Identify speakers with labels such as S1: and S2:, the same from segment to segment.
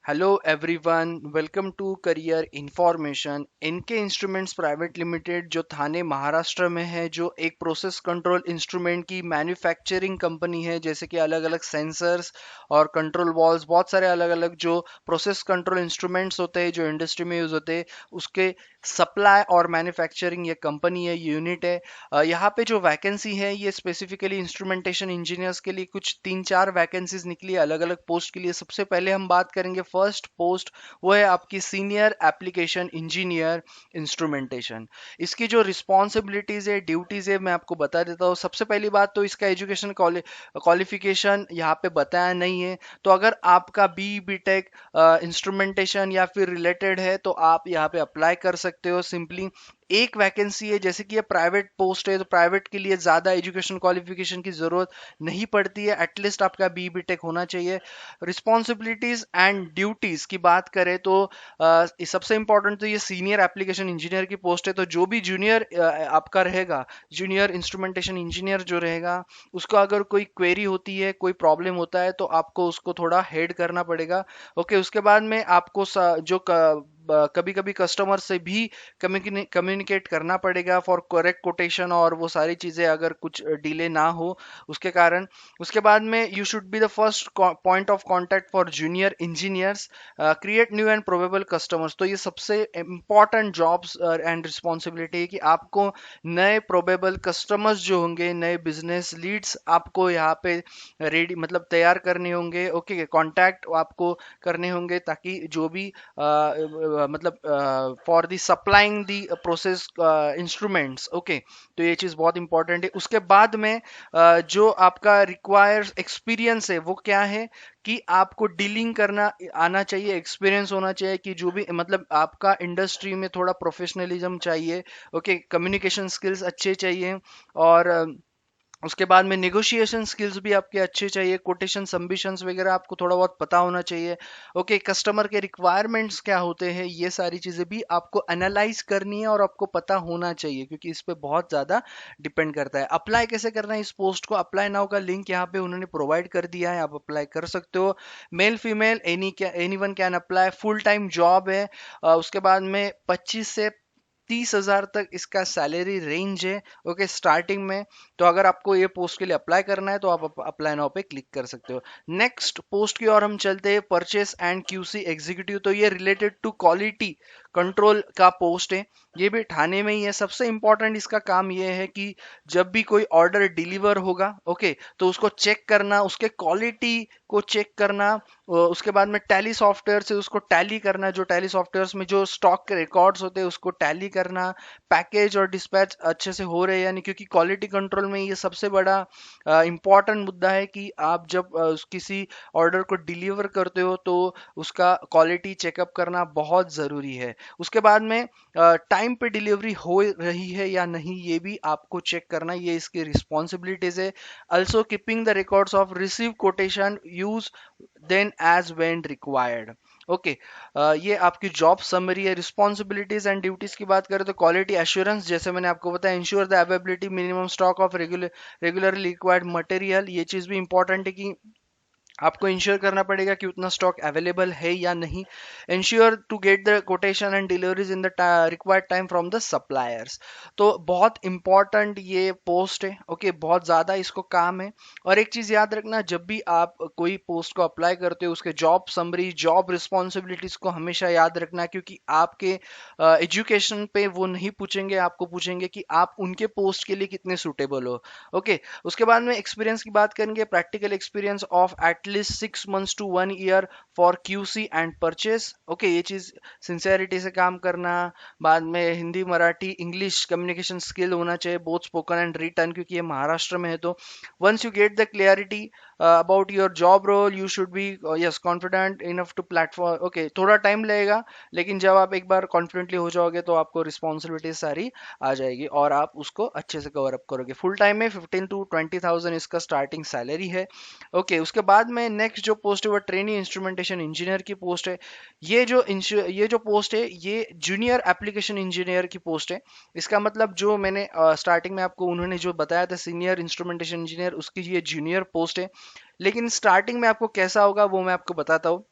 S1: Hello everyone, welcome to career information. इनके instruments private limited जो थाने महाराष्ट्र में है, जो एक प्रोसेस कंट्रोल इंस्ट्रूमेंट की मैन्युफैक्चरिंग कंपनी है। जैसे कि अलग अलग सेंसर्स और कंट्रोल वॉल्स, बहुत सारे अलग अलग जो प्रोसेस कंट्रोल इंस्ट्रूमेंट्स होते हैं जो इंडस्ट्री में यूज होते हैं, उसके सप्लाई और मैन्युफैक्चरिंग ये कंपनी है, यूनिट है। यहाँ पे जो वैकेंसी है ये स्पेसिफिकली इंस्ट्रूमेंटेशन इंजीनियर्स के लिए कुछ तीन चार वैकेंसीज निकली है अलग अलग पोस्ट के लिए। सबसे पहले हम बात करेंगे फर्स्ट पोस्ट, वो है आपकी सीनियर एप्लीकेशन इंजीनियर इंस्ट्रूमेंटेशन। इसकी जो रिस्पॉन्सिबिलिटीज है, ड्यूटीज है, मैं आपको बता देता हूँ। सबसे पहली बात तो इसका एजुकेशन क्वालिफिकेशन यहाँ पे बताया नहीं है। तो अगर आपका बी टेक इंस्ट्रूमेंटेशन या फिर रिलेटेड है तो आप यहाँ पे अप्लाई कर सकते हो सिंपली। एक वैकेंसी है, जैसे कि ये प्राइवेट पोस्ट है तो प्राइवेट के लिए ज़्यादा एजुकेशन क्वालिफिकेशन की ज़रूरत नहीं पड़ती है। एटलीस्ट आपका बी टेक होना चाहिए। रिस्पॉन्सिबिलिटीज़ एंड ड्यूटीज़ की बात करें तो सबसे इंपॉर्टेंट तो ये सीनियर एप्लीकेशन इंजीनियर की पोस्ट है। तो जो भी जूनियर आपका रहेगा, जूनियर इंस्ट्रूमेंटेशन इंजीनियर जो रहेगा, उसको अगर कोई क्वेरी होती है, कोई प्रॉब्लम होता है, तो आपको उसको थोड़ा हेड करना पड़ेगा। ओके, उसके बाद में आपको कभी कभी कस्टमर से भी कम्युनिकेट करना पड़ेगा फॉर करेक्ट कोटेशन और वो सारी चीज़ें, अगर कुछ डिले ना हो उसके कारण। उसके बाद में you should be the first point of contact for junior engineers, create new and probable customers. तो ये सबसे इंपॉर्टेंट जॉब्स एंड रिस्पॉन्सिबिलिटी है कि आपको नए प्रोबेबल कस्टमर्स जो होंगे, नए बिजनेस लीड्स आपको यहाँ पे रेडी मतलब तैयार करने होंगे। ओके, कॉन्टैक्ट आपको करने होंगे ताकि जो भी मतलब for the supplying the process instruments. Okay, तो ये चीज़ बहुत इंपॉर्टेंट है। उसके बाद में जो आपका रिक्वायर्स एक्सपीरियंस है वो क्या है कि आपको डीलिंग करना आना चाहिए, एक्सपीरियंस होना चाहिए कि जो भी मतलब आपका इंडस्ट्री में थोड़ा प्रोफेशनलिज्म चाहिए। ओके, कम्युनिकेशन स्किल्स अच्छे चाहिए। और उसके बाद में नेगोशिएशन स्किल्स भी आपके अच्छे चाहिए। कोटेशन सबमिशंस वगैरह आपको थोड़ा बहुत पता होना चाहिए। ओके, कस्टमर के रिक्वायरमेंट्स क्या होते हैं, ये सारी चीज़ें भी आपको एनालाइज करनी है और आपको पता होना चाहिए, क्योंकि इस पे बहुत ज़्यादा डिपेंड करता है। अप्लाई कैसे करना है इस पोस्ट को, अप्लाई नाउ का लिंक यहाँ पे उन्होंने प्रोवाइड कर दिया है, आप अप्लाई कर सकते हो। Male female any one can apply, full time job है। उसके बाद में 25 से 30 हज़ार तक इसका सैलरी रेंज है। ओके, स्टार्टिंग में। तो अगर आपको ये पोस्ट के लिए अप्लाई करना है तो आप अप्लाई नाउ पे क्लिक कर सकते हो। नेक्स्ट पोस्ट की ओर हम चलते हैं, परचेस एंड क्यूसी एग्जीक्यूटिव। तो ये रिलेटेड टू क्वालिटी कंट्रोल का पोस्ट है। ये भी ठाणे में ही है। सबसे इंपॉर्टेंट इसका काम ये है कि जब भी कोई ऑर्डर डिलीवर होगा, ओके, तो उसको चेक करना, उसके क्वालिटी को चेक करना। उसके बाद में टैली सॉफ्टवेयर से उसको टैली करना, जो टैली सॉफ्टवेयर में जो स्टॉक के रिकॉर्ड्स होते हैं उसको टैली करना। पैकेज और डिस्पैच अच्छे से हो रहे हैं यानी, क्योंकि क्वालिटी कंट्रोल में ये सबसे बड़ा इंपॉर्टेंट मुद्दा है कि आप जब किसी ऑर्डर को डिलीवर करते हो तो उसका क्वालिटी चेकअप करना बहुत ज़रूरी है। उसके बाद में टाइम पे डिलीवरी हो रही है या नहीं ये भी आपको चेक करना, ये इसकी रिस्पॉन्सिबिलिटीज है। also keeping the records of received quotation use then as when required। Okay, ये आपकी जॉब समरी है। रिस्पॉन्सिबिलिटीज एंड ड्यूटीज की बात करें तो क्वालिटी एश्योरेंस, जैसे मैंने आपको बताया, ensure the availability minimum stock of regularly required material. ये चीज़ भी इंपॉर्टेंट है कि आपको इंश्योर करना पड़ेगा कि उतना स्टॉक अवेलेबल है या नहीं। Ensure to get the quotation and deliveries in the required time from the suppliers. तो बहुत इंपॉर्टेंट ये पोस्ट है। ओके, बहुत ज़्यादा इसको काम है। और एक चीज़ याद रखना, जब भी आप कोई पोस्ट को अप्लाई करते हो उसके जॉब समरी, जॉब रिस्पॉन्सिबिलिटीज को हमेशा याद रखना, क्योंकि आपके एजुकेशन पे वो नहीं पूछेंगे, आपको पूछेंगे कि आप उनके पोस्ट के लिए कितने सुटेबल हो। ओके, उसके बाद में एक्सपीरियंस की बात करेंगे, practical experience of at least 6 months to 1 year for QC and purchase. Okay, ये चीज़ सिंसेरिटी से काम करना। बाद में Hindi Marathi English communication skill होना चाहिए, बोथ स्पोकन एंड रिटर्न, क्योंकि ये महाराष्ट्र में है। तो once you get the clarity about your job role you should be yes confident enough to platform. Okay, थोड़ा टाइम लगेगा, लेकिन जब आप एक बार कॉन्फिडेंटली हो जाओगे तो आपको रिस्पॉन्सिबिलिटी सारी आ जाएगी और आप उसको अच्छे से कवर अप करोगे। फुल टाइम में 15 to 20 thousand इसका स्टार्टिंग सैलरी है। ओके, उसके बाद में नेक्स्ट जो पोस्ट है वो ट्रेनी इंस्ट्रूमेंटेशन इंजीनियर की पोस्ट है। ये जो पोस्ट है ये जूनियर एप्लीकेशन इंजीनियर की पोस्ट है। इसका मतलब जो मैंने स्टार्टिंग में आपको उन्होंने जो बताया था सीनियर इंस्ट्रूमेंटेशन इंजीनियर, उसकी ये जूनियर पोस्ट है। लेकिन स्टार्टिंग में आपको कैसा होगा वो मैं आपको बताता हूँ।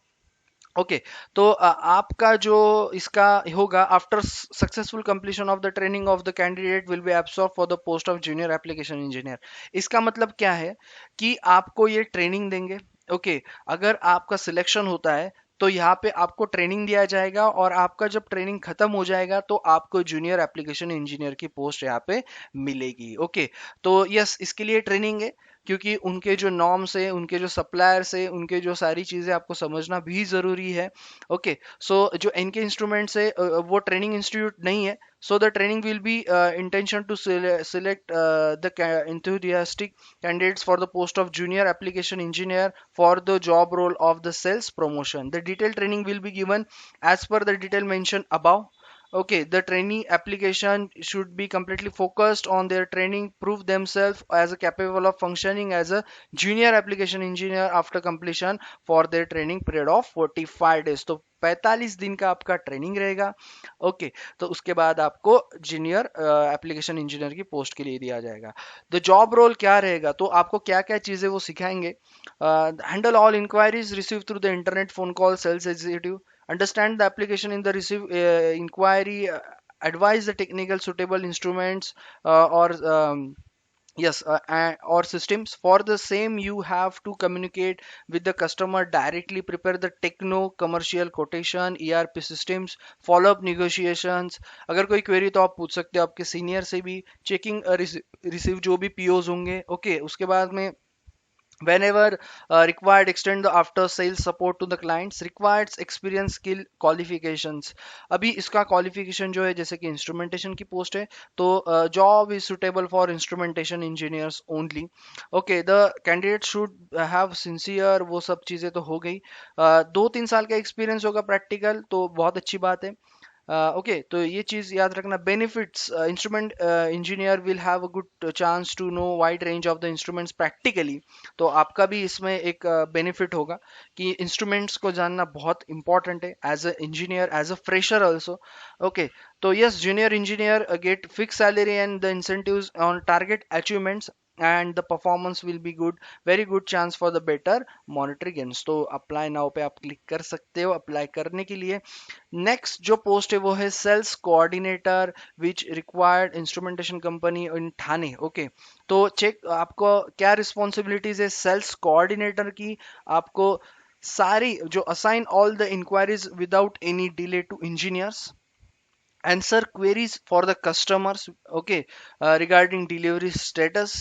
S1: ओके तो आपका जो इसका होगा, after successful completion of the training of the candidate will be absorb for the post of junior application engineer. इसका मतलब क्या है कि आपको ये ट्रेनिंग देंगे। ओके अगर आपका सिलेक्शन होता है तो यहाँ पे आपको ट्रेनिंग दिया जाएगा, और आपका जब ट्रेनिंग खत्म हो जाएगा तो आपको जूनियर एप्लीकेशन इंजीनियर की पोस्ट यहाँ पे मिलेगी। ओके तो यस, इसके लिए ट्रेनिंग है, क्योंकि उनके जो नॉर्म्स है, उनके जो सप्लायर्स है, उनके जो सारी चीज़ें आपको समझना भी ज़रूरी है। ओके सो जो इनके इंस्ट्रूमेंट्स है वो ट्रेनिंग इंस्टीट्यूट नहीं है। So the training will be intention to select the enthusiastic candidates for the post of junior application engineer for the job role of the sales promotion. The detailed training will be given as per the detail mentioned above. Okay, the trainee application should be completely focused on their training, prove themselves as a capable of functioning as a junior application engineer after completion for their training period of 45 days. तो 45 दिन का आपका training रहेगा। Okay तो उसके बाद आपको junior application engineer की पोस्ट के लिए दिया जाएगा। द जॉब रोल क्या रहेगा, तो आपको क्या क्या चीज़ें वो सिखाएंगे। Handle all inquiries receive through the internet, phone call, sales executive, understand the application in the receive inquiry, advise the technical suitable instruments or yes or systems for the same. You have to communicate with the customer directly, prepare the techno commercial quotation, ERP systems, follow up negotiations। अगर कोई query तो आप पूछ सकते हो आपके senior से भी। चेकिंग रिसीव जो भी पीओज होंगे। ओके उसके बाद में whenever required, extend the after sales support to the clients, requires experience, skill, qualifications। अभी इसका qualification जो है, जैसे कि इंस्ट्रूमेंटेशन की पोस्ट है तो job is suitable for instrumentation engineers only. Okay the candidate should have sincere, वो सब चीज़ें तो हो गई। 2-3 साल का एक्सपीरियंस होगा प्रैक्टिकल, तो बहुत अच्छी बात है। ओके तो ये चीज़ याद रखना। Benefits, instrument engineer will have a good chance to know wide range of the instruments practically. तो आपका भी इसमें एक बेनिफिट होगा कि इंस्ट्रूमेंट्स को जानना बहुत इंपॉर्टेंट है as a engineer, as a fresher also. Okay तो yes, junior engineer get fix salary and the incentives on target achievements and the performance will be good, very good chance for the better monetary gains. तो apply now पे आप click कर सकते हो apply करने के लिए। नेक्स्ट जो पोस्ट है वो है sales coordinator, which required instrumentation company in Thane. Okay तो चेक आपको क्या रिस्पॉन्सिबिलिटीज है सेल्स कोऑर्डिनेटर की। आपको सारी जो assign all the inquiries without any delay to engineers, answer queries for the customers, okay, regarding delivery status,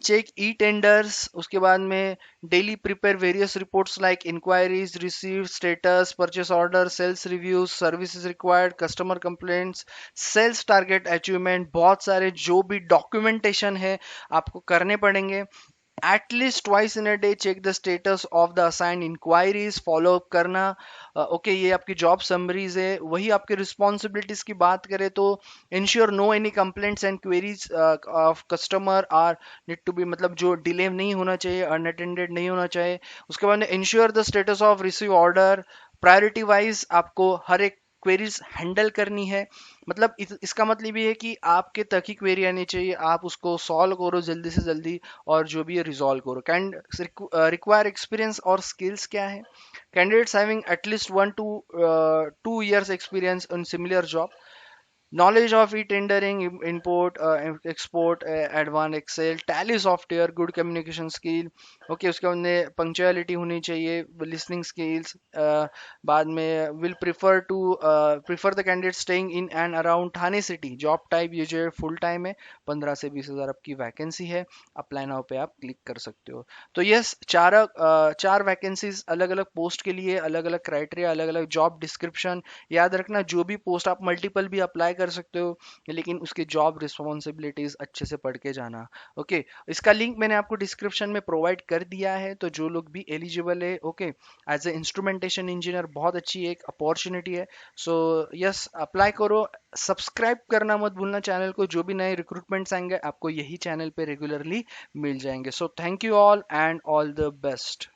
S1: check e-tenders। उसके बाद में daily prepare various reports like inquiries, received status, purchase order, sales reviews, services required, customer complaints, sales target achievement। बहुत सारे जो भी documentation है आपको करने पड़ेंगे। at least twice in a day check the status of the assigned inquiries, follow up करना। Okay ये आपकी जॉब समरीज है। वही आपके रिस्पॉन्सिबिलिटीज की बात करें तो ensure no any complaints and queries of customer are need to be, मतलब जो डिले नहीं होना चाहिए, अनअटेंडेड नहीं होना चाहिए। उसके बाद ensure the status of receive order, priority wise आपको हर एक क्वेरीज हैंडल करनी है। मतलब इसका मतलब ये है कि आपके तक ही क्वेरी आनी चाहिए, आप उसको सॉल्व करो जल्दी से जल्दी, और जो भी है रिजॉल्व करो। कैंड रिक्वायर एक्सपीरियंस और स्किल्स क्या है। Candidates having at least 1 to 2 years experience in similar job, knowledge of e-tendering, import, export, advanced excel, tally software, good communication skill। Okay उसके बाद में पंक्चुअलिटी होनी चाहिए, लिसनिंग स्किल्स। बाद में will prefer the candidate staying in and around Thane city. Job type ये जो है फुल टाइम है, 15 से 20 हज़ार आपकी वैकेंसी है। अप्लाई नाउ पे आप क्लिक कर सकते हो। तो यस, चार वैकेंसीज, अलग अलग पोस्ट के लिए अलग अलग क्राइटेरिया, अलग अलग जॉब डिस्क्रिप्शन। याद रखना जो भी पोस्ट आप मल्टीपल भी अप्लाई कर सकते हो, लेकिन उसके जॉब रिस्पॉन्सिबिलिटीज अच्छे से पढ़ के जाना। ओके इसका लिंक मैंने आपको डिस्क्रिप्शन में प्रोवाइड कर दिया है, तो जो लोग भी एलिजिबल है, okay as a instrumentation engineer बहुत अच्छी एक अपॉर्चुनिटी है। सो यस अप्लाई करो। सब्सक्राइब करना मत भूलना चैनल को, जो भी नए रिक्रूटमेंट्स आएंगे आपको यही चैनल पे रेगुलरली मिल जाएंगे। So thank you all and all the best.